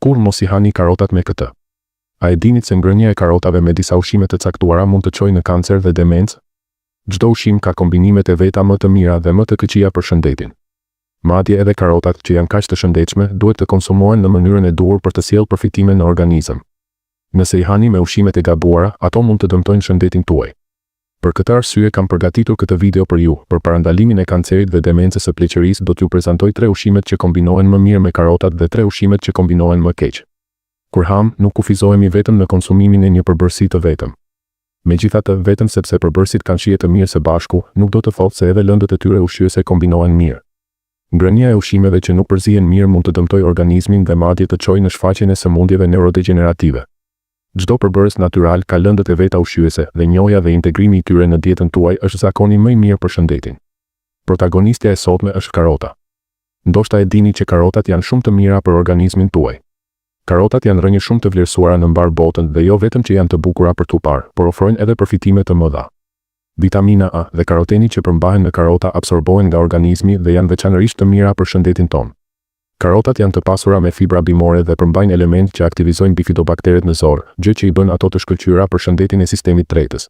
Kur mos I hani karotat me këtë? A e dinit se ngrënia e karotave me disa ushqime të caktuara mund të çojë në kancer dhe demencë? Çdo ushqim ka kombinimet e veta më të mira dhe më të këqija për shëndetin. Madje edhe karotat që janë kaq të shëndetshme duhet të konsumohen në mënyrën e duhur për të sjellë përfitime në organizëm. Nëse I hani me ushqimet e gabuara, ato mund të dëmtojnë shëndetin tuaj. Për këtë arsye kam përgatitur këtë video për ju. Për parandalimin e kancerit dhe demencës së pleqërisë do t'ju prezantoj 3 ushqimet që kombinohen më mirë me karotat dhe 3 ushqimet që kombinohen më keq. Kur ham, nuk kufizohemi vetëm në konsumimin e një përbërësi të vetëm. Megjithatë, vetëm sepse përbërësit kanë shije të mirë së bashku, nuk do të thotë se edhe lëndët e tyre ushqyese kombinohen mirë. Ngrënia e ushqimeve që nuk përzihen mirë mund të dëmtojë organizmin dhe madje të çojë në shfaqjen e sëmundjeve neurodegenerative. Çdo përbërës natyral ka lëndët e veta ushqyese dhe njohja dhe integrimi I tyre në dietën tuaj është zakoni më I mirë për shëndetin. Protagonistja e sotme është karota. Ndoshta e dini që karotat janë shumë të mira për organizmin tuaj. Karotat janë rënje shumë të vlerësuara në mbar botën dhe jo vetëm që janë të bukura për t'u parë, por ofrojnë edhe përfitime të mëdha. Vitamina A dhe karoteni që përmbahen në karota absorbohen nga organizmi dhe janë veçanërisht të mira për shëndetin tonë. Karotat janë të pasura me fibra bimore dhe përmbajnë elementë që aktivizojnë bifidobakteret në zor, gjë që I bën ato të shkëlqyera për shëndetin e sistemit tretës.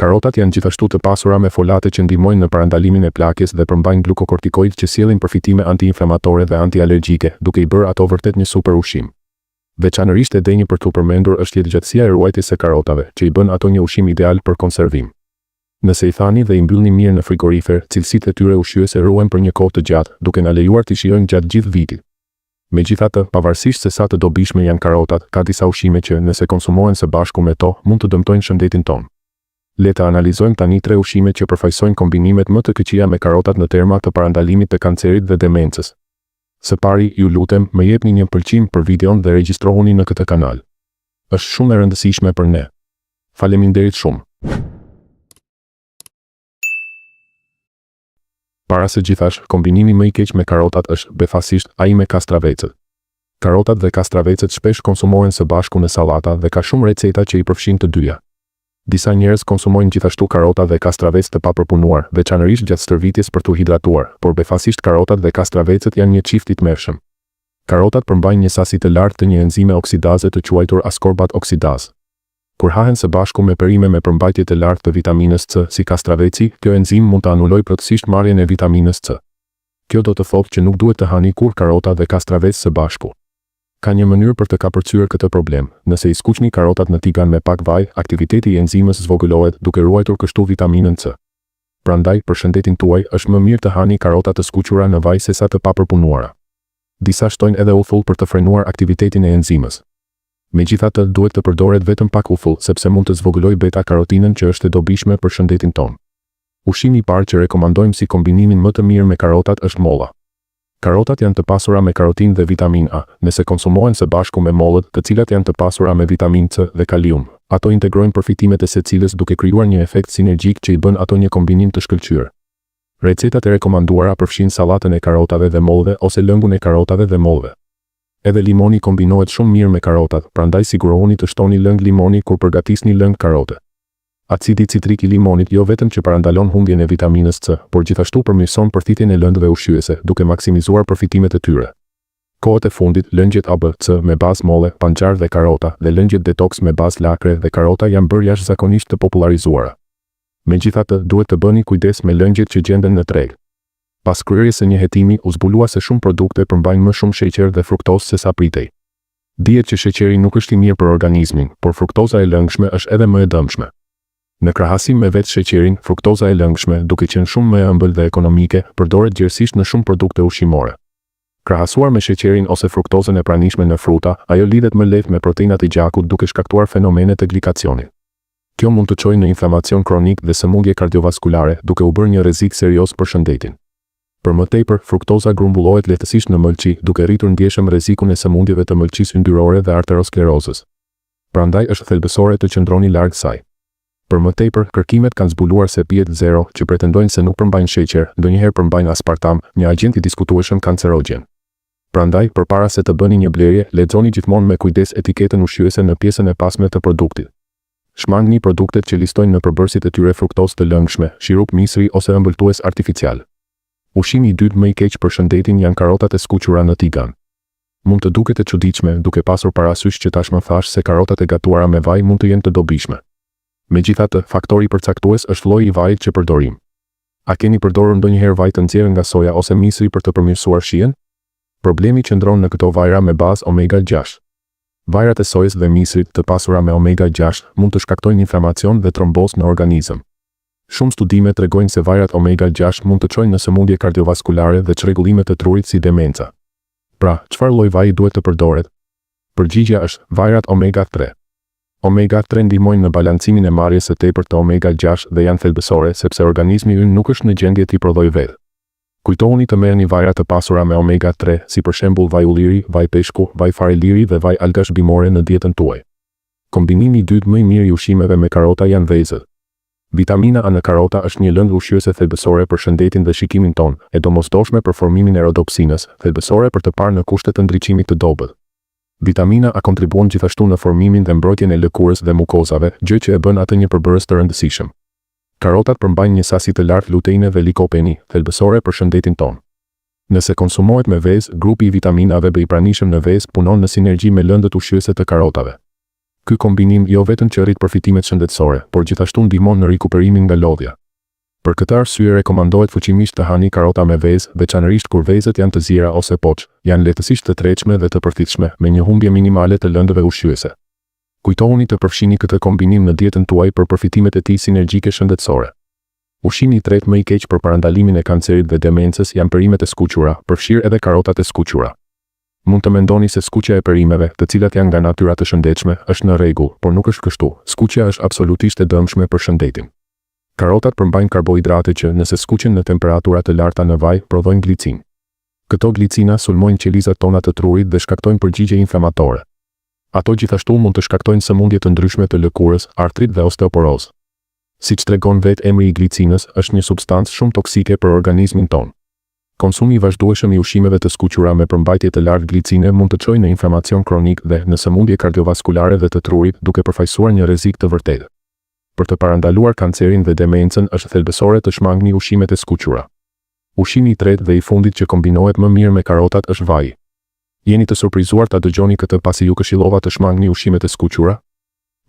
Karotat janë gjithashtu të pasura me folate që ndihmojnë në parandalimin e plakjes dhe përmbajnë glukokortikoid që sjellin përfitime antiinflamatore dhe antialergjike, duke I bërë ato vërtet një super ushqim. Veçanërisht e denjë për t'u përmendur është jetëgjatësia e ruajtjes së karotave, që I bën ato një ushqim ideal për konservim. Nëse I thani dhe I mbyllni mirë në frigorifer, cilësitë e tyre ushqyese ruhen për një kohë të gjatë, duke na lejuar t'i shijojnë gjatë gjithë vitit. Megjithatë, pavarësisht se sa të dobishme janë karotat, ka disa ushqime që, nëse konsumohen së bashku me to, mund të dëmtojnë shëndetin tonë. Le të analizojmë tani 3 ushqime që përfaqësojnë kombinimet më të këqija me karotat në terma të parandalimit të kancerit dhe demencës. Së pari, ju lutem, më jepni një pëlqim për videon dhe regjistrohuni në këtë kanal. Është shumë e rëndësishme për ne. Faleminderit shumë. Para së gjithash, kombinimi më I keq me karotat është befasisht ai me kastravecët. Karotat dhe kastravecët shpesh konsumohen së bashku në sallata dhe ka shumë receta që I përfshin të dyja. Disa njerëz konsumojnë gjithashtu karota dhe kastravecë të papërpunuar, veçanërisht gjatë stërvitjes për t'u hidratuar, por befasisht karotat dhe kastravecët janë një çift I tmerrshëm. Karotat përmbajnë një sasi të lartë të një enzime oksidaze të quajtur ascorbat oksidaz. Kur hahen së bashku me perime me përmbajtje të lartë të vitaminës C, si kastraveci, kjo enzim mund të anulojë plotësisht marrjen e vitaminës C. Kjo do të thotë që nuk duhet të hani kur karota dhe kastravecë së bashku. Ka një mënyrë për të kapërcyer këtë problem. Nëse I skuqni karotat në tigan me pak vaj, aktiviteti I enzimës zvogëlohet duke ruajtur kështu vitaminën C. Prandaj, për shëndetin tuaj, është më mirë të hani karota të skuqura në vaj sesa të papërpunuara. Disa shtojnë edhe uthull për të frenuar aktivitetin e enzimës. Megjithatë, duhet të përdoret vetëm pak uthull, sepse mund të zvogëlojë beta-karotinën që është e dobishme për shëndetin tonë. Ushqimi I parë që rekomandojmë si kombinimin më të mirë me karotat është molla. Karotat janë të pasura me karotinë dhe vitaminë A. Nëse konsumohen së bashku me mollët, të cilat janë të pasura me vitaminë C dhe kalium, ato integrojnë përfitimet e secilës duke krijuar një efekt sinergjik që I bën ato një kombinim të shkëlqyer. Recetat e rekomanduara përfshin sallatën e karotave dhe mollëve ose lëngun e karotave dhe mollëve. Edhe limoni kombinohet shumë mirë me karotat, prandaj sigurohuni të shtoni lëng limoni kur përgatisni lëng karote. Acidi citrik I limonit jo vetëm që parandalon humbjen e vitaminës C, por gjithashtu përmirëson përthitjen e lëndëve ushqyese, duke maksimizuar përfitimet e tyre. Kohët e fundit, lëngjet ABC me bazë molle, panxar dhe karota, dhe lëngjet detox me bazë lakre dhe karota janë bërë jashtëzakonisht të popularizuara. Megjithatë, duhet të bëni kujdes me lëngjet që gjenden në treg. Pas kryerjes së një hetimi, u zbulua se shumë produkte përmbajnë më shumë sheqer dhe fruktozë sesa pritej. Dihet që sheqeri nuk është I mirë për organizmin, por fruktoza e lëngshme është edhe më e dëmshme. Në krahasim me vetë sheqerin, fruktoza e lëngshme, duke qenë shumë më e ëmbël dhe ekonomike, përdoret gjerësisht në shumë produkte ushqimore. Krahasuar me sheqerin ose fruktozën e pranishme në fruta, ajo lidhet më lehtë me proteinat e gjakut duke shkaktuar fenomene të glikacionit. Kjo mund të çojë në inflamacion kronik dhe sëmundje kardiovaskulare, duke u bërë një rrezik serioz për shëndetin. Për më tepër, fruktoza grumbullohet lehtësisht në mëlçi, duke rritur ndjeshëm rrezikun e sëmundjeve të mëlçisë yndyrore dhe arteriosklerozës. Prandaj është thelbësore të qëndroni larg saj. Për më tepër, kërkimet kanë zbuluar se pijet zero, që pretendojnë se nuk përmbajnë sheqer, ndonjëherë përmbajnë aspartam, një agent I diskutueshëm kancerogjen. Prandaj, përpara se të bëni një blerje, lexoni gjithmonë me kujdes etiketën ushqyese në pjesën e pasme të produktit. Shmangni produktet që listojnë në përbërësit e tyre fruktozë të lëngshme, shirup misri ose ëmbëltues artificial. Ushqimi I dytë më I keq për shëndetin janë karotat e skuqura në tigan. Mund të duket e çuditshme duke pasur parasysh që tashmë thash se karotat e gatuara me vaj mund të jenë të dobishme. Megjithatë, faktori përcaktues është lloji i vajit që përdorim. A keni përdorur ndonjëherë vaj të nxjerrë nga soja ose misri për të përmirësuar shijen? Problemi qëndron në këto vajra me bazë omega-6. Vajrat e sojës dhe misrit të pasura me omega-6 mund të shkaktojnë inflamacion dhe trombozë në organizëm. Shumë studime tregojnë se vajrat omega-6 mund të çojnë në sëmundje kardiovaskulare dhe çrregullime të trurit si demenca. Pra, çfarë lloj vaji duhet të përdoret? Përgjigjja është vajrat omega-3. Omega-3 ndihmojnë në balancimin e marrjes së tepërt të omega-6 dhe janë thelbësore sepse organizmi ynë nuk është në gjendje t'i prodhojë vetë. Kujtohuni të merrni vajra të pasura me omega-3, si për shembull vaj ulliri, vaj peshku, vaj fareliri dhe vaj algash bimore në dietën tuaj. Kombinimi i dytë më i mirë i ushqimeve me karota janë vezët. Vitamina A në karota është një lëndë ushqyese thelbësore për shëndetin dhe shikimin tonë, e domosdoshme për formimin e rodopsinës, thelbësore për të parë në kushte të ndriçimit të dobët. Vitamina A kontribuon gjithashtu në formimin dhe mbrojtjen e lëkurës dhe mukozave, gjë që e bën atë një përbërës të rëndësishëm. Karotat përmbajnë një sasi të lartë luteine dhe likopeni, thelbësore për shëndetin tonë. Nëse konsumohet me vezë, grupi i vitaminave B i pranishëm në vezë punon në sinergji me lëndët ushqyese të karotave. Ky kombinim jo vetëm që rrit përfitimet shëndetësore, por gjithashtu ndihmon në rikuperimin nga lodhja. Për këtë arsye rekomandohet fuqimisht të hani karota me vezë, veçanërisht kur vezët janë të zjera ose poç, janë lehtësisht të tretshme dhe të përfitshme, me një humbje minimale të lëndëve ushqyese. Kujtohuni të përfshini këtë kombinim në dietën tuaj për përfitimet e tij sinergjike shëndetësore. Ushqimi i tretë më i keq për parandalimin e kancerit dhe demencës janë perimet e skuqura, përfshirë edhe karotat e skuqura. Mund të mendoni se skuqja e perimeve, të cilat janë nga natyra të shëndetshme, është në rregull, por nuk është kështu. Skuqja është absolutisht e dëmshme për shëndetin. Karotat përmbajnë karbohidrate që, nëse skuqen në temperatura të larta në vaj, prodhojnë glicin. Këto glicina sulmojnë qelizat tona të trurit dhe shkaktojnë përgjigje inflamatore. Ato gjithashtu mund të shkaktojnë sëmundje të ndryshme të lëkurës, artrit dhe osteoporozë. Siç tregon vetë emri i glicinës, është një substancë shumë toksike për organizmin tonë. Konsumi i vazhdueshëm i ushqimeve të skuqura me përmbajtje të lartë glicine mund të çojë në inflamacion kronik dhe në sëmundje kardiovaskulare dhe të trurit, duke përfaqësuar një rrezik të vërtetë. Për të parandaluar kancerin dhe demencën është thelbësore të shmangni ushqimet e skuqura. Ushqimi i tretë dhe i fundit që kombinohet më mirë me karotat është vaji. Jeni të surprizuar ta dëgjoni këtë pasi ju këshillova të shmangni ushqimet e skuqura?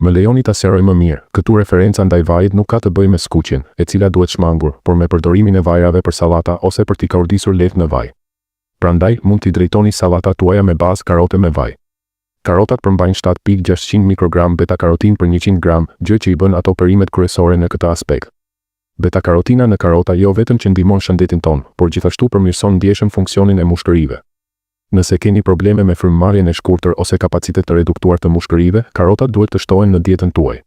Më lejoni ta sqaroj më mirë. Këtu referenca ndaj vajit nuk ka të bëjë me skuqjen, e cila duhet shmangur, por me përdorimin e vajrave për sallata ose për t'i kaurdisur lehtë në vaj. Prandaj mund t'i drejtoni sallatat tuaja me bazë karote me vaj. Karotat përmbajnë 7.600 mikrogram beta-karotin për 100 gram, gjë që i bën ato perimet kryesore në këtë aspekt. Beta-karotina në karota jo vetëm që ndihmon shëndetin tonë, por gjithashtu përmirëson ndjeshëm funksionin e mushkërive. Nëse keni probleme me frymëmarrjen e shkurtër ose kapacitet të reduktuar të mushkërive, karotat duhet të shtohen në dietën tuaj.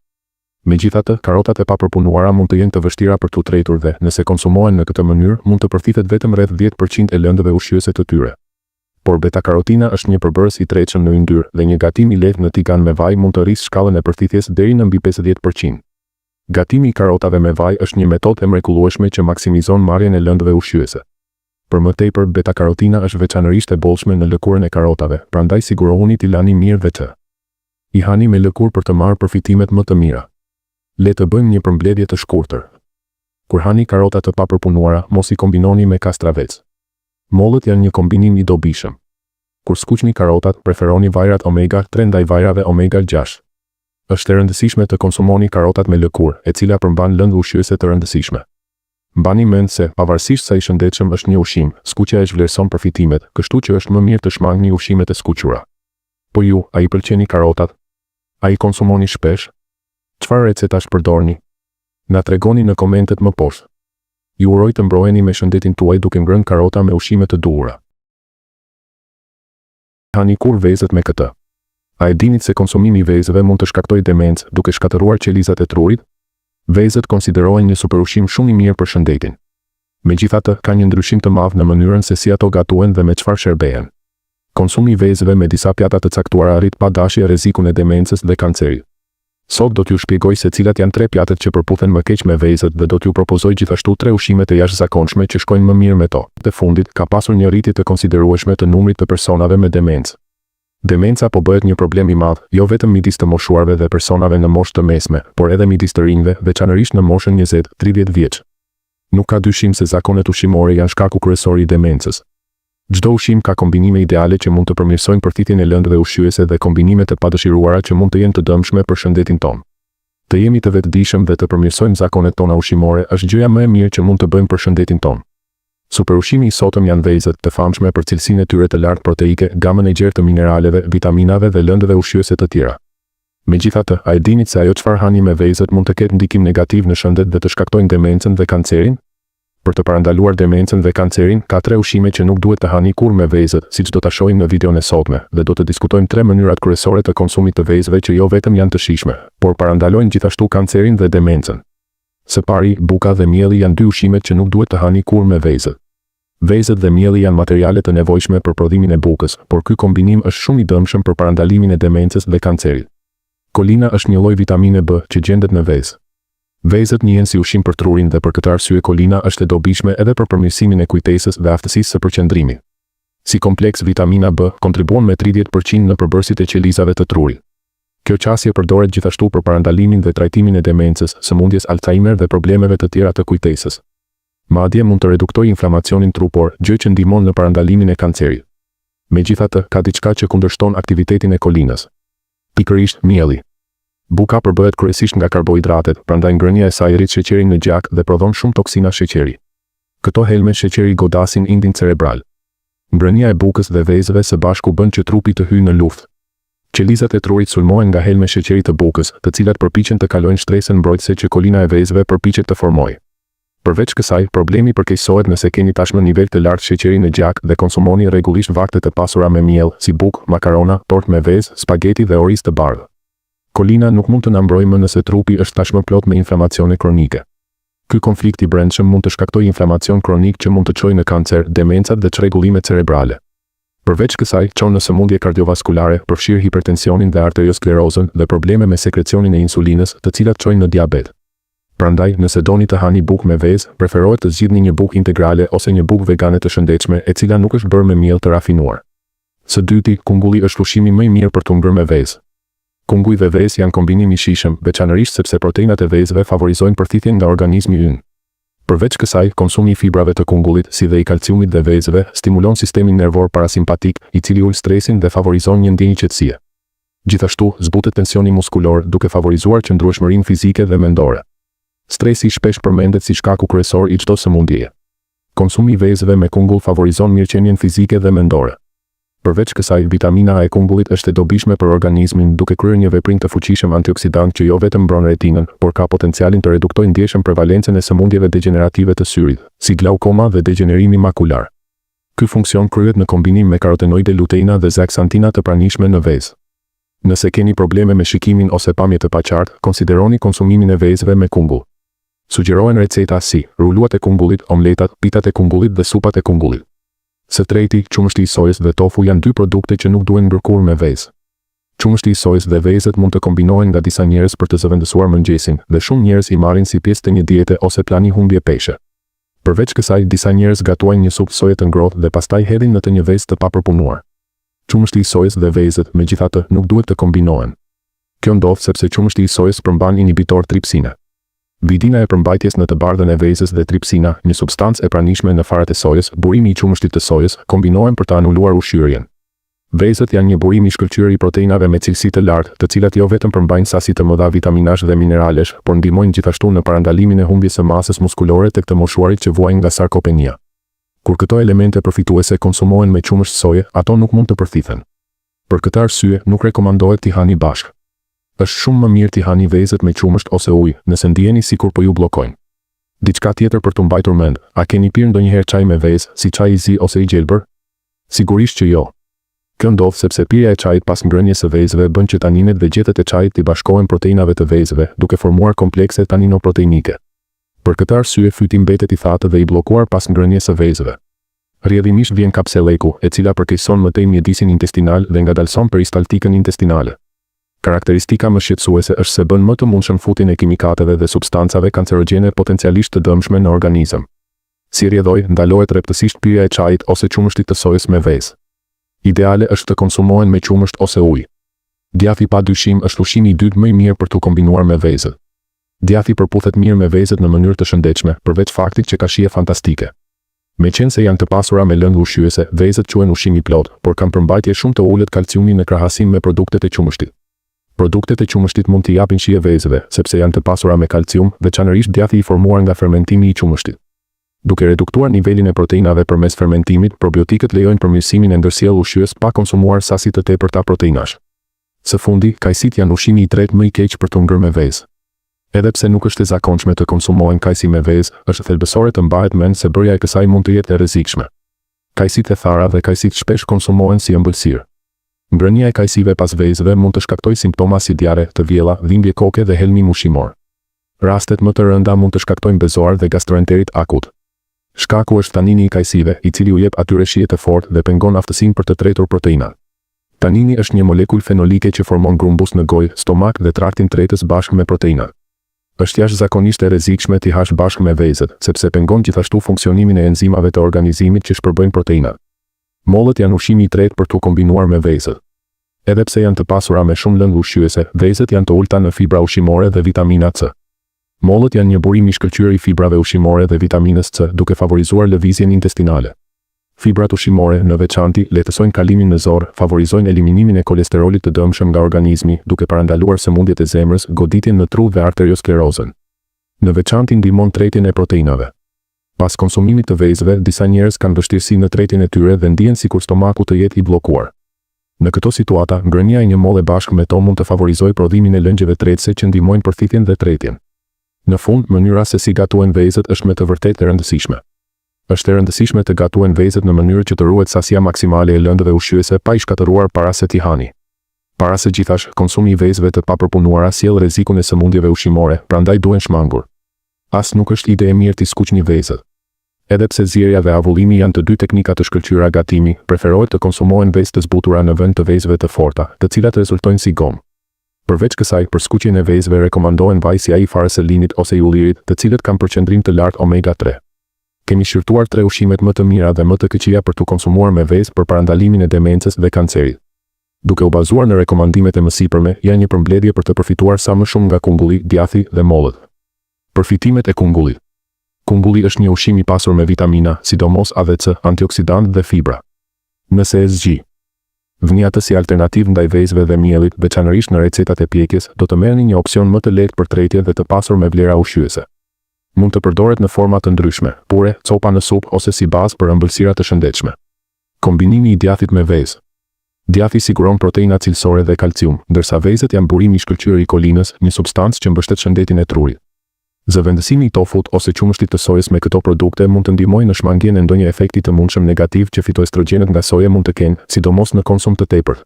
Megjithatë, karotat e papërpunuara mund të jenë të vështira për t'u tretur dhe, nëse konsumohen në këtë mënyrë, mund të përfitet vetëm rreth 10% e lëndëve ushqyese të tyre. Por beta-karotina është një përbërës i tretshëm në yndyrë dhe një gatim i lehtë në tigan me vaj mund të rrisë shkallën e përfitjes deri në mbi 50%. Gatimi i karotave me vaj është një metodë e mrekullueshme që maksimizon marrjen e lëndëve ushqyese. Për më tepër, beta-karotina është veçanërisht e bollshme në lëkurën e karotave, prandaj sigurohuni t'i lani mirë vetë. I hani me lëkurë për të marrë përfitimet më të mira. Le të bëjmë një përmbledhje të shkurtër. Kur hani karota të papërpunuara, mos i kombinoni me kastravec. Mollët janë një kombinim i dobishëm. Kur skuqni karotat, preferoni vajrat omega-3 ndaj vajrave omega-6. Është e rëndësishme të konsumoni karotat me lëkurë, e cila përmban lëndë ushqyese të rëndësishme. Mbani mend se, pavarësisht sa i shëndetshëm është një ushqim, skuqja e zhvlerëson përfitimet, kështu që është më mirë të shmangni ushqimet e skuqura. Po ju, a i pëlqeni karotat? A i konsumoni shpesh? Çfarë recetash përdorni? Na tregoni në komentet më poshtë. Ju uroj të mbroheni me shëndetin tuaj duke ngrënë karota me ushqime të duhura. Hani kur vezët me këtë? A e dinit se konsumimi i vezëve mund të shkaktojë demencë duke shkatëruar qelizat e trurit? Vezët konsiderohen një superushqim shumë i mirë për shëndetin. Megjithatë, ka një ndryshim të madh në mënyrën se si ato gatuhen dhe me çfarë shërbehen. Konsumi i vezëve me disa pjata të caktuara arrit pa dashje rrezikun e demencës dhe kancerit. Sot do t'ju shpjegoj se cilat janë 3 pjatet që përputhen më keq me vezët dhe do t'ju propozoj gjithashtu 3 ushqime të jashtëzakonshme që shkojnë më mirë me to. Të fundit, ka pasur një rritje të konsiderueshme të numrit të personave me demencë. Demenca po bëhet një problem i madh, jo vetëm midis të moshuarve dhe personave në moshë të mesme, por edhe midis të rinjve, veçanërisht në moshën 20-30 vjeç. Nuk ka dyshim se zakonet ushqimore janë shkaku kryesor i demencës. Çdo ushqim ka kombinime ideale që mund të përmirësojnë përthitjen e lëndëve ushqyese dhe kombinime të padëshiruara që mund të jenë të dëmshme për shëndetin tonë. Të jemi të vetëdijshëm dhe të përmirësojmë zakonet tona ushqimore është gjëja më e mirë që mund të bëjmë për shëndetin tonë. Superushqimi i sotëm janë vezët, të famshme për cilësinë e tyre të lartë proteike, gamën e gjerë të mineraleve, vitaminave dhe lëndëve ushqyese të tjera. Megjithatë, a e dini se ajo çfarë hani me vezët mund të ketë ndikim negativ në shëndet dhe të shkaktojnë demencën dhe kancerin? Për të parandaluar demencën dhe kancerin, ka 3 ushqime që nuk duhet të hani kur me vezët, siç do ta shohim në videon e sotme, dhe do të diskutojmë 3 mënyrat kryesore të konsumit të vezëve që jo vetëm janë të shijshme, por parandalojnë gjithashtu kancerin dhe demencën. Së pari, buka dhe mielli janë 2 ushqimet që nuk duhet të hani kur me vezët. Vezët dhe mielli janë materiale të nevojshme për prodhimin e bukës, por ky kombinim është shumë i dëmshëm për parandalimin e demencës dhe kancerit. Kolina është një lloj vitamine B që gjendet në vezë. Vezët njihen si ushqim për trurin dhe për këtë arsye kolina është e dobishme edhe për përmirësimin e kujtesës dhe aftësisë së përqendrimit. Si kompleks, vitamina B kontribuon me 30% në përbërësit e qelizave të trurit. Kjo qasje përdoret gjithashtu për parandalimin dhe trajtimin e demencës, sëmundjes Alzheimer dhe problemeve të tjera të kujtesës. Madje mund të reduktojë inflamacionin trupor, gjë që ndihmon në parandalimin e kancerit. Megjithatë, ka diçka që kundërshton aktivitetin e kolinës. Pikërisht mielli. Buka përbëhet kryesisht nga karbohidratet, prandaj ngrënia e saj rrit sheqerin në gjak dhe prodhon shumë toksina sheqeri. Këto helme sheqeri godasin indin cerebral. Ngrënia e bukës dhe vezëve së bashku bën që trupi të hyjë në luftë. Qelizat e trurit sulmohen nga helme sheqeri të bukës, të cilat përpiqen të kalojnë shtresën mbrojtëse që kolina e vezëve përpiqet të formojë. Përveç kësaj, problemi përkeqësohet nëse keni tashmë nivel të lartë sheqeri në gjak dhe konsumoni rregullisht vakte të pasura me miell, si bukë, makarona, tortë me vezë, spageti dhe oriz të bardhë. Kolina nuk mund të na mbrojë më nëse trupi është tashmë plot me inflamacione kronike. Ky konflikt i brendshëm mund të shkaktojë inflamacion kronik që mund të çojë në kancer, demenca dhe çrregullime cerebrale. Përveç kësaj, çon në sëmundje kardiovaskulare, përfshirë hipertensionin dhe arteriosklerozën dhe probleme me sekrecionin e insulinës, të cilat çojnë në diabet. Prandaj, nëse doni të hani bukë me vezë, preferohet të zgjidhni një bukë integrale ose një bukë vegane të shëndetshme, e cila nuk është bërë me miell të rafinuar. Së dyti, kungulli është ushqimi më i mirë për të ngrënë me vezë. Kunguj dhe vezë janë kombinim i shijshëm, veçanërisht sepse proteinat e vezëve favorizojnë përthithjen nga organizmi ynë. Përveç kësaj, konsumi i fibrave të kungullit, si dhe i kalciumit dhe vezëve, stimulon sistemin nervor parasimpatik, i cili ul stresin dhe favorizon një ndjenjë qetësie. Gjithashtu, zbutet tensioni muskulor, duke favorizuar qëndrueshmërinë fizike dhe mendore. Stresi shpesh përmendet si shkaku kryesor i çdo sëmundjeje. Konsumi i vezëve me kungull favorizon mirëqenien fizike dhe mendore. Përveç kësaj, vitamina A e kungullit është e dobishme për organizmin, duke kryer një veprim të fuqishëm antioksidant që jo vetëm mbron retinën, por ka potencialin të reduktojë ndjeshëm prevalencën e sëmundjeve degenerative të syrit, si glaukoma dhe degenerimi makular. Ky funksion kryhet në kombinim me karotenoide, luteina dhe zeaksantina të pranishme në vezë. Nëse keni probleme me shikimin ose pamje të paqartë, konsideroni konsumimin e vezëve me kungull. Sugjerohen receta si ruluat e kungullit, omletat, pitat e kungullit dhe supat e kungullit. Së treti, qumështi i sojës dhe tofu janë 2 produkte që nuk duhen ngrëkur me vezë. Qumështi i sojës dhe vezët mund të kombinohen nga disa njerëz për të zëvendësuar mëngjesin, dhe shumë njerëz i marrin si pjesë të një diete ose plani humbje peshe. Përveç kësaj, disa njerëz gatuajnë një supë soje të ngrohtë dhe pastaj hedhin në të një vezë të papërpunuar. Qumështi i sojës dhe vezët, megjithatë, nuk duhet të kombinohen. Kjo ndodh sepse qumështi i sojës përmban inhibitor tripsine. Vidina e përmbajtjes në të bardhën e vezës dhe tripsina, një substancë e pranishme në farat e sojës, burimi i qumështit të sojës, kombinohen për të anuluar ushqyerjen. Vezët janë një burim i shkëlqyer i proteinave me cilësi të lartë, të cilat jo vetëm përmbajnë sasi të mëdha vitaminash dhe mineralesh, por ndihmojnë gjithashtu në parandalimin e humbjes së masës muskulore tek të moshuarit që vuajnë nga sarkopenia. Kur këto elemente përfituese konsumohen me qumësht soje, ato nuk mund të përthithen. Për këtë arsye, nuk rekomandohet t'i hani bashkë. Është shumë më mirë t'i hani vezët me qumësht ose ujë, nëse ndjeni sikur po ju bllokojnë. Diçka tjetër për t'u mbajtur mend, a keni pirë ndonjëherë çaj me vezë, si çaj i zi ose i gjelbër? Sigurisht që jo. Kjo ndodh sepse pirja e çajit pas ngrënies së vezëve bën që taninet dhe gjethet e çajit t'i bashkohen proteinave të vezëve, duke formuar komplekse taninoproteinike. Për këtë arsye fyti mbetet i thatë dhe i bllokuar pas ngrënies së vezëve. Rrjedhimisht vjen kapseleku, e cila përkeqëson mëtej mjedisin intestinal dhe ngadalson peristaltikën intestinale. Karakteristika më shqetësuese është se bën më të mundshëm futjen e kimikateve dhe substancave kancerogjene potencialisht të dëmshme në organizëm. Si rrjedhoj, ndalohet rreptësisht pirja e çajit ose qumështit të sojës me vezë. Ideale është të konsumohen me qumësht ose ujë. Djathi pa dyshim është ushqimi i dytë më i mirë për t'u kombinuar me vezët. Djathi përputhet mirë me vezët në mënyrë të shëndetshme, përveç faktit që ka shije fantastike. Meqense se janë të pasura me lëndë ushqyese, vezët quhen ushqim i plot, por kanë përmbajtje shumë të ulët kalciumi në krahasim me produktet e qumështit. Produktet e qumështit mund t'i japin shije vezëve, sepse janë të pasura me kalcium, veçanërisht djathi i formuar nga fermentimi i qumështit. Duke reduktuar nivelin e proteinave përmes fermentimit, probiotikët lejojnë përmirësimin e ndërsjelljes ushqyes pa konsumuar sasi të tepërta proteinash. Së fundi, kajsit janë ushqimi i tretë më i keq për të ngrënë me vezë. Edhe pse nuk është e zakonshme të konsumohen kajsi me vezë, është thelbësore të mbahet mend se bërja e kësaj mund të jetë e rrezikshme. Kajsit e thara dhe kajsit shpesh konsumohen si ëmbëlsirë. Ngrënia e kajsive pas vezëve mund të shkaktojë simptoma si diare, të vjella, dhimbje koke dhe helmim ushqimor. Rastet më të rënda mund të shkaktojnë bezoar dhe gastroenterit akut. Shkaku është tanini i kajsive, i cili u jep atyre shije të fortë dhe pengon aftësinë për të tretur proteina. Tanini është një molekull fenolike që formon grumbus në gojë, stomak dhe traktin tretës bashkë me proteina. Është jashtëzakonisht e rrezikshme t'i hash bashkë me vezët, sepse pengon gjithashtu funksionimin e enzimave të organizimit që shpërbëjnë proteina. Mollët janë ushqimi i tretë për t'u kombinuar me vezët. Edhe pse janë të pasura me shumë lëndë ushqyese, vezët janë të ulta në fibra ushqimore dhe vitamina C. Mollët janë një burim i shkëlqyer i fibrave ushqimore dhe vitaminës C, duke favorizuar lëvizjen intestinale. Fibrat ushqimore, në veçanti, lehtësojnë kalimin në zor, favorizojnë eliminimin e kolesterolit të dëmshëm nga organizmi, duke parandaluar sëmundjet e zemrës, goditjen në tru dhe arteriosklerozën. Në veçanti ndihmon tretjen e proteinave. Pas konsumimit të vezëve, disa njerëz kanë vështirësi në tretjen e tyre dhe ndihen sikur stomaku të jetë i bllokuar. Në këto situata, ngrënia e një molle bashkë me to mund të favorizojë prodhimin e lëngjeve tretëse që ndihmojnë përthithjen dhe tretjen. Në fund, mënyra se si gatuhen vezët është me të vërtetë e rëndësishme. Është e rëndësishme të gatuhen vezët në mënyrë që të ruhet sasia maksimale e lëndëve ushqyese pa i shkatëruar para se t'i hani. Para se gjithash, konsumi i vezëve të papërpunuara sjell rrezikun e sëmundjeve ushqimore, prandaj duhen shmangur. As nuk është ide e mirë t'i skuqni vezët. Edhe pse zierja dhe avullimi janë të dy teknika të shkëlqyera gatimi, preferohet të konsumohen vezë të zbutura në vend të vezëve të forta, të cilat rezultojnë si gomë. Përveç kësaj, për skuqjen e vezëve rekomandohen vaj si ai i fareselinit ose i ullirit, të cilët kanë përqendrim të lartë omega 3. Kemi shqyrtuar 3 ushqimet më të mira dhe më të këqija për të konsumuar me vezë për parandalimin e demencës dhe kancerit. Duke u bazuar në rekomandimet e mësipërme, janë një përmbledhje për të përfituar sa më shumë nga kungulli, djathi dhe mollët. Përfitimet e kungullit. Kungulli është një ushqim i pasur me vitamina, sidomos A dhe C, antioksidant dhe fibra. Nëse e zgji vni atë si alternativë ndaj vezëve dhe miellit, veçanërisht në recetat e pjekjes, do të merrni një opsion më të lehtë për tretje dhe të pasur me vlera ushqyese. Mund të përdoret në forma të ndryshme, pure, copa në supë ose si bazë për ëmbëlsira të shëndetshme. Kombinimi i djathit me vezë. Djathi siguron proteina cilësore dhe kalcium, ndërsa vezët janë burimi i shkëlqyer i kolinës, një substancë që mbështet shëndetin e trurit. Zëvendësimi i tofut ose qumështit të sojës me këto produkte mund të ndihmojë në shmangjen e ndonjë efekti të mundshëm negativ që fitoestrogenet nga soja mund të kenë, sidomos në konsum të tepërt.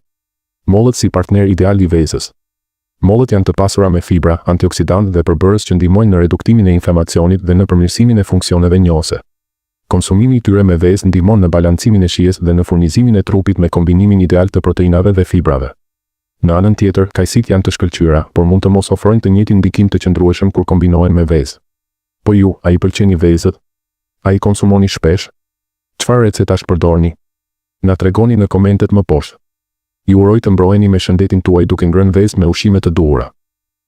Mollët si partner ideal i vezës. Mollët janë të pasura me fibra, antioksidant dhe përbërës që ndihmojnë në reduktimin e inflamacionit dhe në përmirësimin e funksioneve njohëse. Konsumimi i tyre me vezë ndihmon në balancimin e shijes dhe në furnizimin e trupit me kombinimin ideal të proteinave dhe fibrave. Në anën tjetër, kajsit janë të shkëlqyera, por mund të mos ofrojnë të njëjtin ndikim të qëndrueshëm kur kombinohen me vezë. Po ju, a i pëlqeni vezët? A i konsumoni shpesh? Çfarë recetash përdorni? Na tregoni në komentet më poshtë. Ju uroj të mbroheni me shëndetin tuaj duke ngrënë vezë me ushqime të duhura.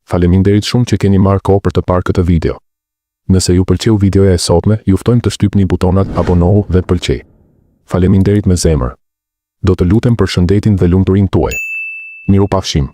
Faleminderit shumë që keni marrë kohë për të parë këtë video. Nëse ju pëlqeu videoja e sotme, ju ftojmë të shtypni butonat abonohu dhe pëlqej. Faleminderit me zemër. Do të lutem për shëndetin dhe lumturinë tuaj. Mirupafshim.